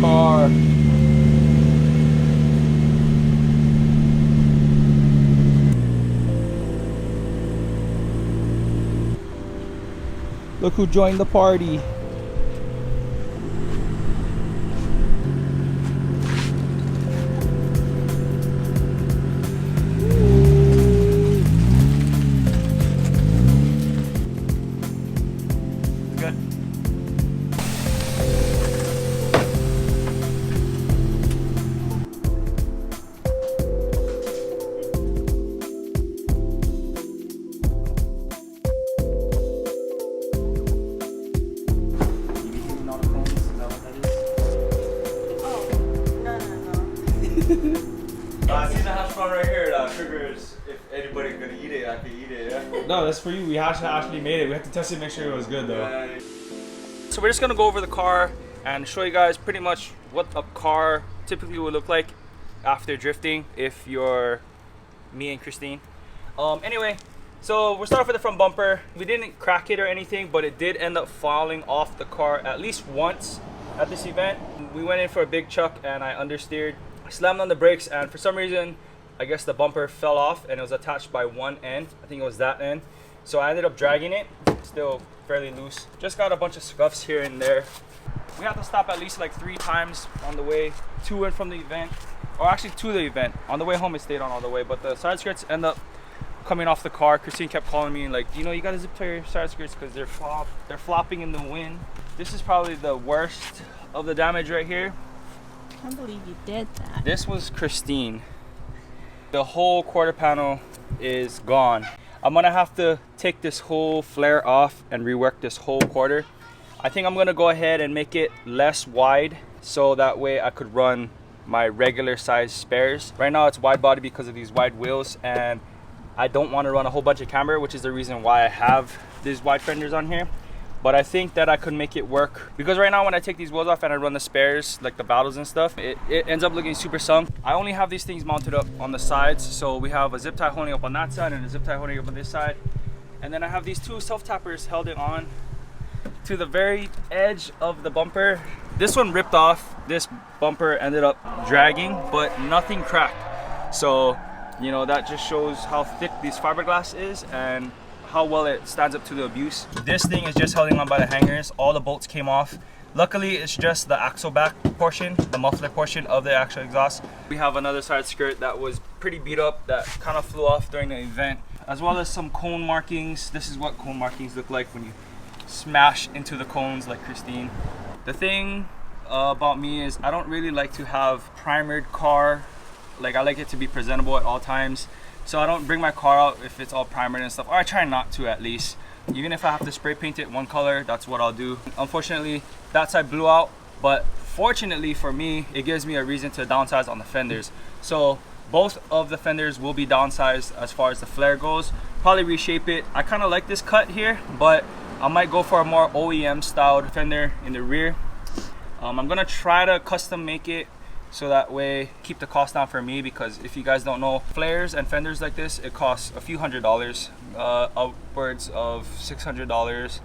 car. Look who joined the party. I seen the hash brown right here. That figures if anybody's gonna eat it, I can eat it. Yeah? No, that's for you. We actually made it. We have to test it, make sure it was good though. Yeah. So we're just gonna go over the car and show you guys pretty much what a car typically would look like after drifting if you're me and Christine. Anyway, so we'll start with the front bumper. We didn't crack it or anything, but it did end up falling off the car at least once at this event. We went in for a big chuck and I understeered. I slammed on the brakes and for some reason, I guess the bumper fell off and it was attached by one end. I think it was that end. So I ended up dragging it, still fairly loose. Just got a bunch of scuffs here and there. We had to stop at least like 3 times on the way to and from the event, or actually to the event. On the way home it stayed on all the way, but the side skirts end up coming off the car. Christine kept calling me like, you know, you gotta zip tie your side skirts because they're flopping in the wind. This is probably the worst of the damage right here. I can't believe you did that. This was Christine. The whole quarter panel is gone. I'm gonna have to take this whole flare off and rework this whole quarter. I think I'm gonna go ahead and make it less wide so that way I could run my regular size spares. Right now it's wide body because of these wide wheels and I don't want to run a whole bunch of camber, which is the reason why I have these wide fenders on here. But I think that I could make it work because right now when I take these wheels off and I run the spares, like the battles and stuff, it ends up looking super sunk. I only have these things mounted up on the sides. So we have a zip tie holding up on that side and a zip tie holding up on this side. And then I have these 2 self-tappers held it on to the very edge of the bumper. This one ripped off. This bumper ended up dragging, but nothing cracked. So, you know, that just shows how thick this fiberglass is and how well it stands up to the abuse. This thing is just holding on by the hangers. All the bolts came off. Luckily, it's just the axle back portion, the muffler portion of the actual exhaust. We have another side skirt that was pretty beat up that kind of flew off during the event, as well as some cone markings. This is what cone markings look like when you smash into the cones like Christine. The thing about me is I don't really like to have primered car. Like, I like it to be presentable at all times. So I don't bring my car out if it's all primered and stuff, or I try not to at least. Even if I have to spray paint it one color, that's what I'll do. Unfortunately, that side blew out, but fortunately for me, it gives me a reason to downsize on the fenders. So both of the fenders will be downsized as far as the flare goes. Probably reshape it. I kind of like this cut here, but I might go for a more OEM styled fender in the rear. I'm gonna try to custom make it so that way keep the cost down for me, because if you guys don't know, flares and fenders like this, it costs a few $100s, upwards of $600,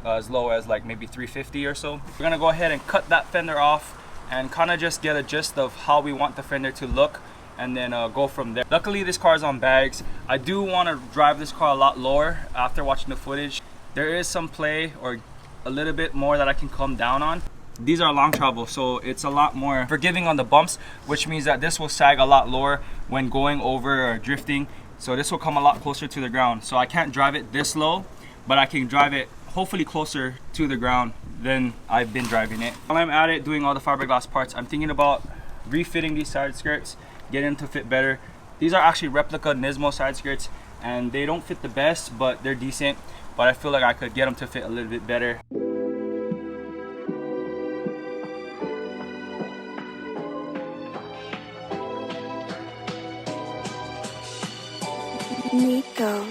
as low as like maybe $350 or so. We're gonna go ahead and cut that fender off and kind of just get a gist of how we want the fender to look and then go from there. Luckily this car is on bags. I do want to drive this car a lot lower after watching the footage. There is some play or a little bit more that I can come down on. These are long travel, so it's a lot more forgiving on the bumps, which means that this will sag a lot lower when going over or drifting. So this will come a lot closer to the ground. So I can't drive it this low, but I can drive it hopefully closer to the ground than I've been driving it. While I'm at it doing all the fiberglass parts, I'm thinking about refitting these side skirts, getting them to fit better. These are actually replica Nismo side skirts and they don't fit the best, but they're decent. But I feel like I could get them to fit a little bit better. Nico.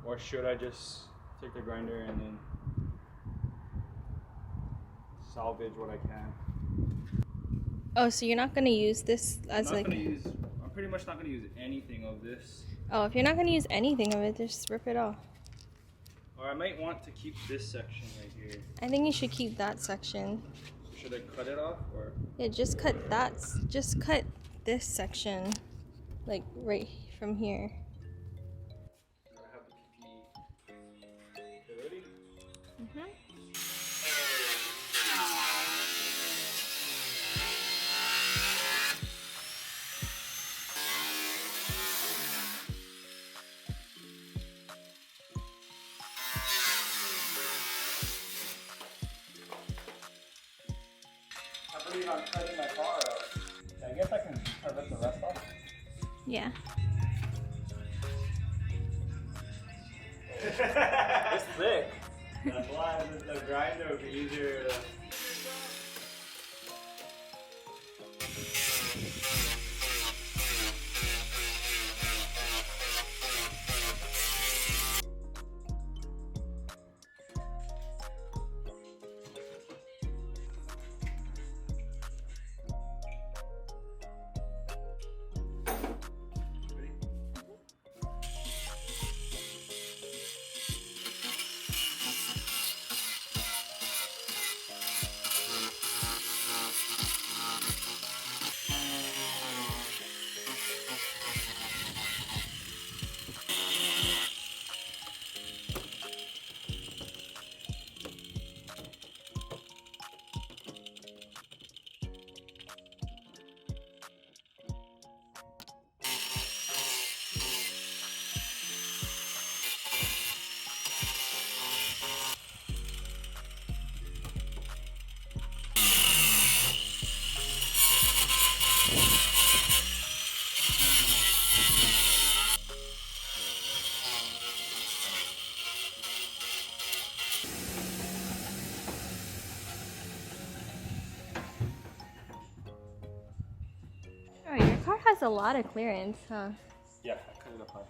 Or should I just take the grinder and then salvage what I can? Oh, so you're not gonna use this as I'm pretty much not gonna use anything of this. Oh, if you're not gonna use anything of it, just rip it off. Or I might want to keep this section right here. I think you should keep that section. Should I cut it off or? Yeah, just cut that. Just cut this section, like right from here. I have the PP. Okay, ready? Mhm. I believe I'm cutting my car out. I guess I can rip the rest off. Yeah. It's thick. That's why the grinder would be easier to... Oh, your car has a lot of clearance, huh? Yeah, I cut it up high.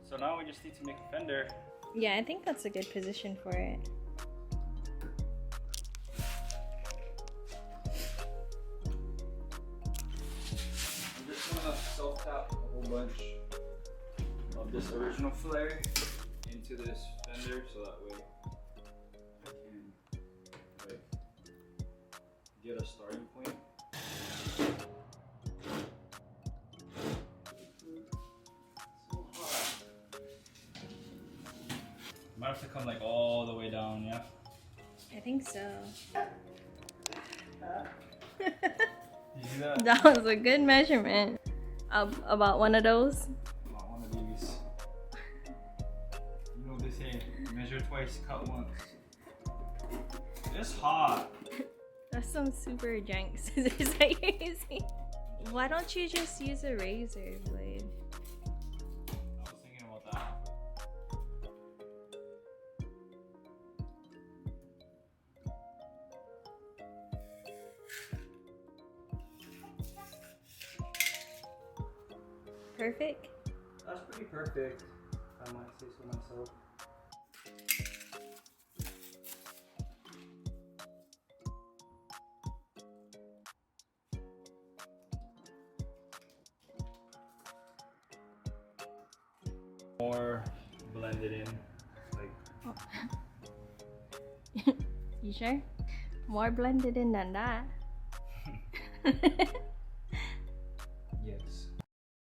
So now we just need to make a fender. Yeah, I think that's a good position for it. I'm just gonna self-tap a whole bunch of this original flare into this fender so that way I can like get a starting point. So hot. Might have to come like all the way down, yeah? I think so. Did you see that? That was a good measurement. About one of those. Not one of these. You know what they say, measure twice, cut once. It's hot. That's some super jank scissors that you're using. Why don't you just use a razor blade? I was thinking about that. Perfect? That's pretty perfect, if I might say so myself. More blended in, like You sure? More blended in than that.